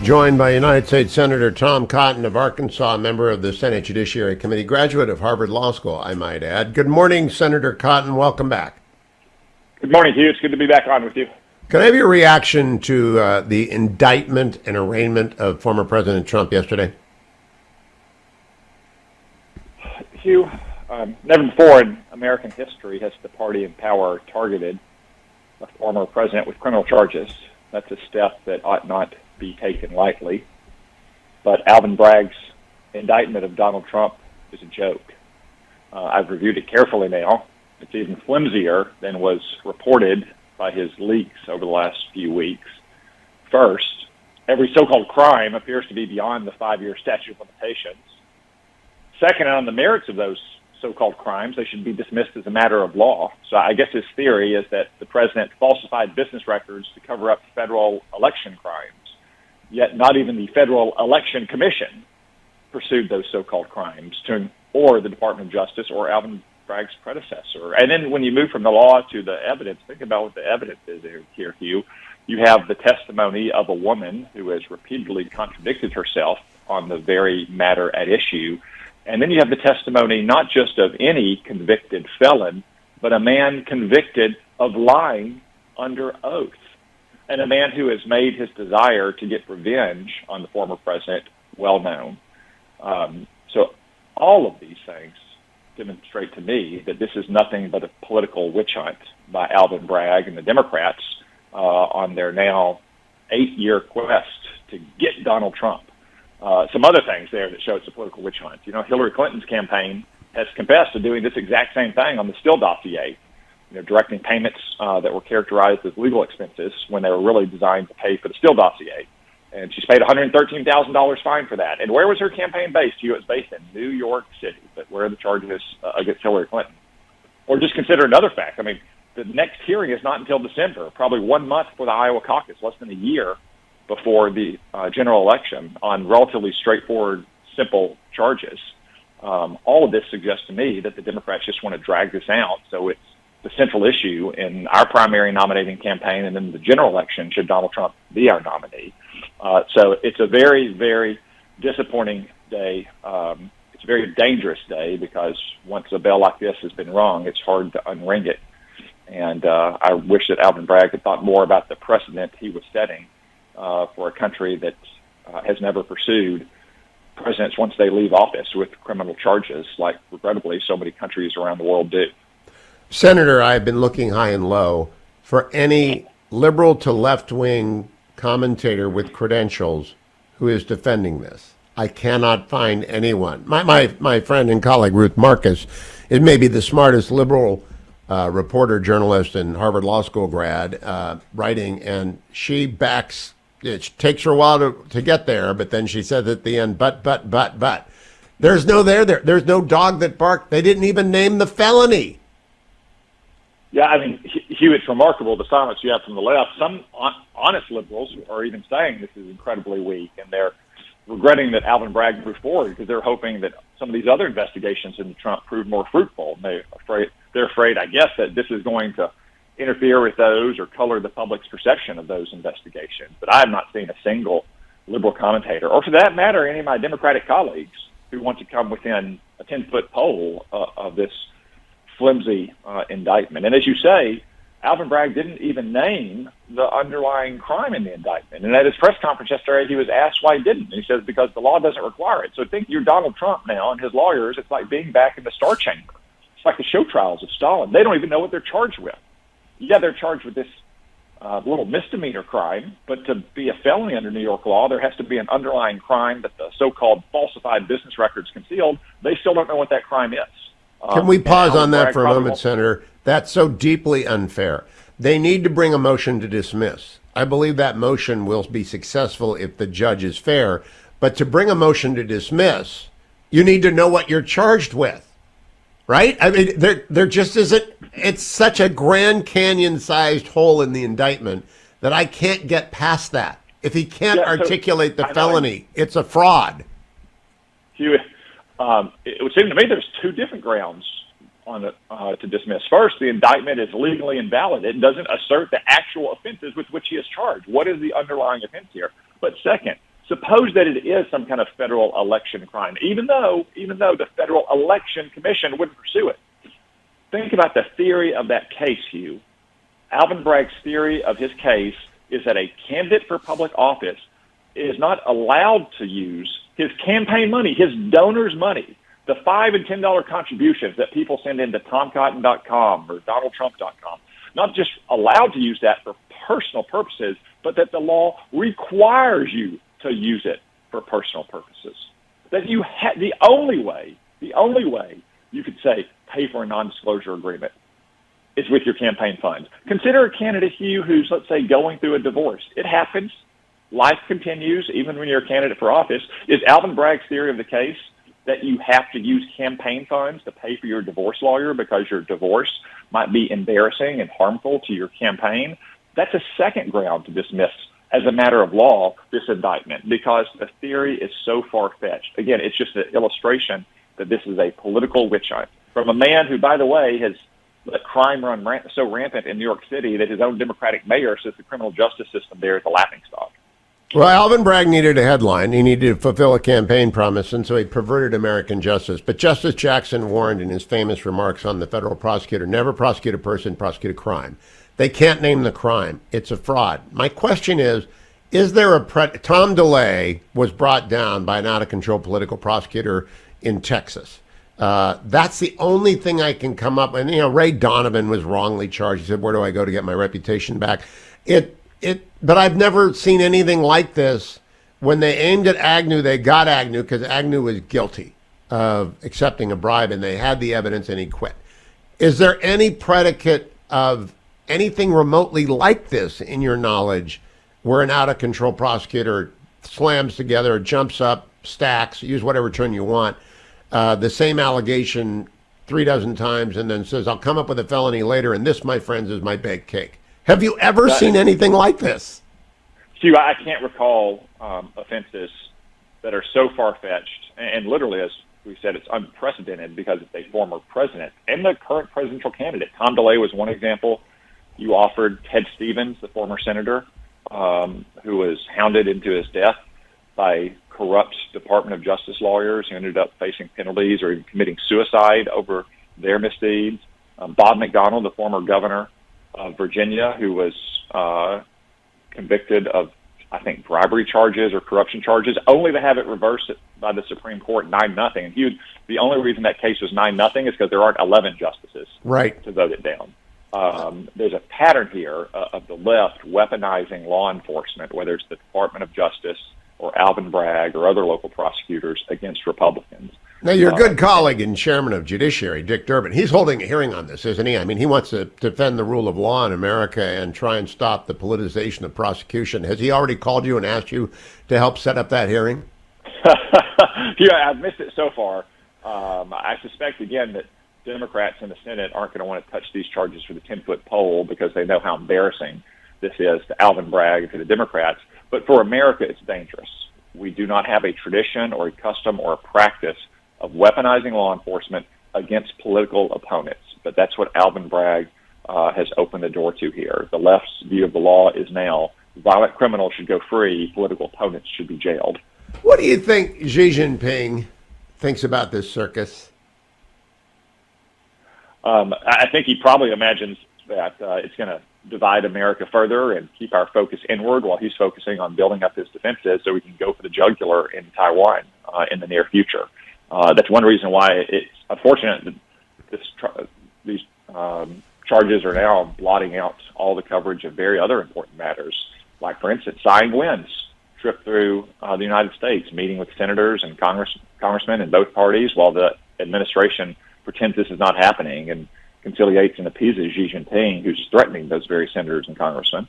Joined by United States Senator Tom Cotton of Arkansas, member of the Senate Judiciary Committee, graduate of Harvard Law School, I might add. Good morning, Senator Cotton. Welcome back. Good morning, Hugh. It's good to be back on with you. Can I have your reaction to the indictment and arraignment of former President Trump yesterday? Hugh, never before in American history has the party in power targeted a former president with criminal charges. That's a step that ought not be taken lightly. But Alvin Bragg's indictment of Donald Trump is a joke. I've reviewed it carefully now. It's even flimsier than was reported by his leaks over the last few weeks. First, every so-called crime appears to be beyond the 5-year statute of limitations. Second, on the merits of those so-called crimes, they should be dismissed as a matter of law. So I guess his theory is that the president falsified business records to cover up federal election crimes, yet not even the Federal Election Commission pursued those so-called crimes, or the Department of Justice or Alvin Bragg's predecessor. And then when you move from the law to the evidence, think about what the evidence is here, Hugh. You have the testimony of a woman who has repeatedly contradicted herself on the very matter at issue. And then you have the testimony not just of any convicted felon, but a man convicted of lying under oath, and a man who has made his desire to get revenge on the former president well known. So all of these things demonstrate to me that this is nothing but a political witch hunt by Alvin Bragg and the Democrats on their now 8-year quest to get Donald Trump. Some other things there that show it's a political witch hunt. You know, Hillary Clinton's campaign has confessed to doing this exact same thing on the Steele dossier, directing payments that were characterized as legal expenses when they were really designed to pay for the Steele dossier. And she's paid $113,000 fine for that. And where was her campaign based? It was based in New York City, but where are the charges against Hillary Clinton? Or just consider another fact. I mean, the next hearing is not until December, probably 1 month for the Iowa caucus, less than a year before the general election on relatively straightforward, simple charges. All of this suggests to me that the Democrats just want to drag this out. So it's the central issue in our primary nominating campaign, and then the general election, should Donald Trump be our nominee. So it's a very, very disappointing day. It's a very dangerous day because once a bell like this has been rung, it's hard to unring it. And I wish that Alvin Bragg had thought more about the precedent he was setting for a country that has never pursued presidents once they leave office with criminal charges, like regrettably so many countries around the world do. Senator, I've been looking high and low for any liberal to left-wing commentator with credentials who is defending this. I cannot find anyone. My friend and colleague Ruth Marcus is maybe the smartest liberal reporter, journalist, and Harvard Law School grad writing, and she backs. It takes her a while to get there, but then she says at the end, but. There's no there. There's no dog that barked. They didn't even name the felony. Yeah, I mean, Hugh, it's remarkable the silence you have from the left. Some honest liberals are even saying this is incredibly weak, and they're regretting that Alvin Bragg moved forward because they're hoping that some of these other investigations into Trump prove more fruitful. And they're afraid, I guess, that this is going to interfere with those or color the public's perception of those investigations. But I have not seen a single liberal commentator, or for that matter, any of my Democratic colleagues who want to come within a 10-foot pole of this flimsy indictment. And as you say, Alvin Bragg didn't even name the underlying crime in the indictment. And at his press conference yesterday, he was asked why he didn't. And he says, because the law doesn't require it. So think you're Donald Trump now and his lawyers. It's like being back in the Star Chamber. It's like the show trials of Stalin. They don't even know what they're charged with. Yeah, they're charged with this little misdemeanor crime, but to be a felony under New York law, there has to be an underlying crime that the so-called falsified business records concealed. They still don't know what that crime is. Can we pause on that for a moment, Senator? That's so deeply unfair. They need to bring a motion to dismiss. I believe that motion will be successful if the judge is fair. But to bring a motion to dismiss, you need to know what you're charged with, right? I mean, there just isn't. It's such a Grand Canyon-sized hole in the indictment that I can't get past that. If he can't articulate the felony, it's a fraud. Hugh, it would seem to me there's two different grounds on to dismiss. First, the indictment is legally invalid. It doesn't assert the actual offenses with which he is charged. What is the underlying offense here? But second, Suppose that it is some kind of federal election crime, even though the Federal Election Commission wouldn't pursue it. Think about the theory of that case, Hugh. Alvin Bragg's theory of his case is that a candidate for public office is not allowed to use his campaign money, his donors' money, the $5 and $10 contributions that people send into TomCotton.com or DonaldTrump.com, not just allowed to use that for personal purposes, but that the law requires you to use it for personal purposes. That you the only way you could say pay for a non-disclosure agreement is with your campaign funds. Consider a candidate, Hugh, who's, let's say, going through a divorce. It happens. Life continues even when you're a candidate for office. Is Alvin Bragg's theory of the case that you have to use campaign funds to pay for your divorce lawyer because your divorce might be embarrassing and harmful to your campaign? That's a second ground to dismiss as a matter of law this indictment, because the theory is so far-fetched. Again, it's just an illustration that this is a political witch hunt from a man who, by the way, has let crime run so rampant in New York City that his own Democratic mayor says the criminal justice system there is a laughingstock. Well, Alvin Bragg needed a headline. He needed to fulfill a campaign promise, and so he perverted American justice. But Justice Jackson warned in his famous remarks on the federal prosecutor, never prosecute a person, prosecute a crime. They can't name the crime. It's a fraud. My question is there a Tom DeLay was brought down by an out-of-control political prosecutor in Texas. That's the only thing I can come up with. And, Ray Donovan was wrongly charged. He said, where do I go to get my reputation back? But I've never seen anything like this. When they aimed at Agnew, they got Agnew because Agnew was guilty of accepting a bribe, and they had the evidence, and he quit. Is there any predicate of anything remotely like this in your knowledge where an out-of-control prosecutor slams together, jumps up, stacks, use whatever term you want, the same allegation 3 dozen times, and then says, I'll come up with a felony later, and this, my friends, is my baked cake? Have you ever seen anything like this? Hugh, I can't recall offenses that are so far-fetched, and literally, as we said, it's unprecedented because it's a former president and the current presidential candidate. Tom DeLay was one example. You offered Ted Stevens, the former senator, who was hounded into his death by corrupt Department of Justice lawyers who ended up facing penalties or even committing suicide over their misdeeds. Bob McDonnell, the former governor of Virginia, who was convicted of, I think, bribery charges or corruption charges, only to have it reversed by the Supreme Court 9-0. And Hugh, the only reason that case was 9-0 is because there aren't 11 justices to vote it down. There's a pattern here of the left weaponizing law enforcement, whether it's the Department of Justice or Alvin Bragg or other local prosecutors, against Republicans. Now, your good colleague and chairman of Judiciary, Dick Durbin, he's holding a hearing on this, isn't he? I mean, he wants to defend the rule of law in America and try and stop the politicization of prosecution. Has he already called you and asked you to help set up that hearing? Yeah, I've missed it so far. I suspect, again, that Democrats in the Senate aren't going to want to touch these charges for the 10-foot pole because they know how embarrassing this is to Alvin Bragg and to the Democrats. But for America, it's dangerous. We do not have a tradition or a custom or a practice of weaponizing law enforcement against political opponents. But that's what Alvin Bragg has opened the door to here. The left's view of the law is now violent criminals should go free, political opponents should be jailed. What do you think Xi Jinping thinks about this circus? I think he probably imagines that it's going to divide America further and keep our focus inward while he's focusing on building up his defenses so we can go for the jugular in Taiwan in the near future. That's one reason why it's unfortunate that these charges are now blotting out all the coverage of very other important matters. Like, for instance, Tsai Ing-wen's trip through the United States, meeting with senators and congressmen in both parties while the administration pretends this is not happening and conciliates and appeases Xi Jinping, who's threatening those very senators and congressmen.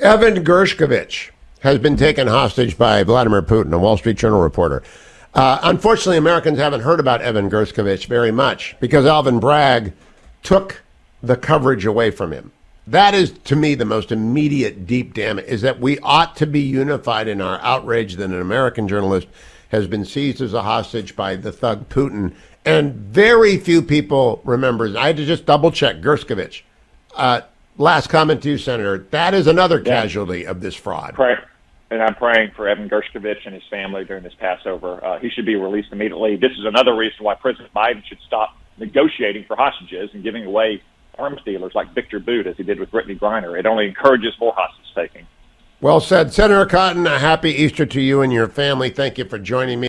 Evan Gershkovich has been taken hostage by Vladimir Putin, a Wall Street Journal reporter. Unfortunately, Americans haven't heard about Evan Gershkovich very much because Alvin Bragg took the coverage away from him. That is, to me, the most immediate deep damage, is that we ought to be unified in our outrage that an American journalist has been seized as a hostage by the thug Putin. And very few people remember. I had to just double check Gershkovich. Last comment to you, Senator. That is another casualty of this fraud. and I'm praying for Evan Gershkovich and his family during this Passover. He should be released immediately. This is another reason why President Biden should stop negotiating for hostages and giving away arms dealers like Victor Boot, as he did with Brittany Griner. It only encourages more hostage taking. Well said. Senator Cotton, a happy Easter to you and your family. Thank you for joining me.